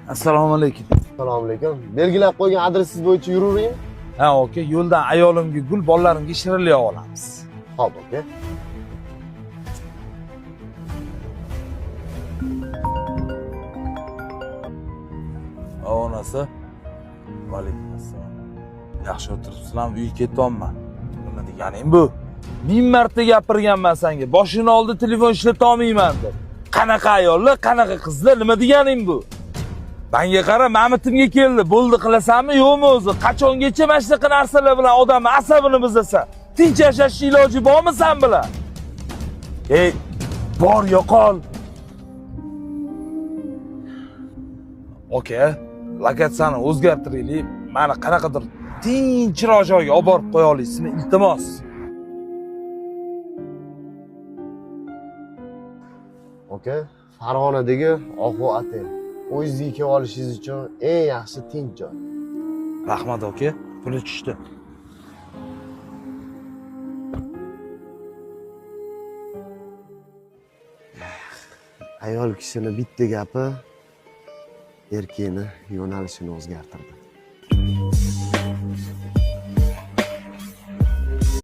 Assalomu alaykum. Assalomu alaykum. Belgilab qo'ygan adresingiz bo'yicha yuravering. Ha, oka, yo'ldan ayolimga gul, bolalarimga shirinlik olamiz. Xo'p, aka. Onasi. Va alaykum assalom. Yaxshi o'tiribsizlarmi? Uyga ketyapman. Nima deganing bu? 1000 marta gapirganman senga. Boshini oldi telefon ishlata olmayman deb. Qanaqa ayollar, qanaqa qizlar, nima deganing bu? Menga qara, mamitimga keldi. Bo'ldi qilasanmi, yo'qmi o'zi? Qachongacha mana shunaqa narsalar bilan odamni asabini buzasan? Tinch yashashning iloji bormi sen bilan? Ey, bor yo'qol. Oka, lokatsiyani o'zgartiraylik. Meni qanaqadir tinchroq joyga olib borib qo'ya olasizmi? Iltimos. Aka, Farg'onadagi Oqu otel. O'zingizga kelib olishingiz uchun eng yaxshi tinch joy. Rahmat aka, puli tushdi. Ayol kishini bitta gapi erkakni yo'nalishini o'zgartirdi.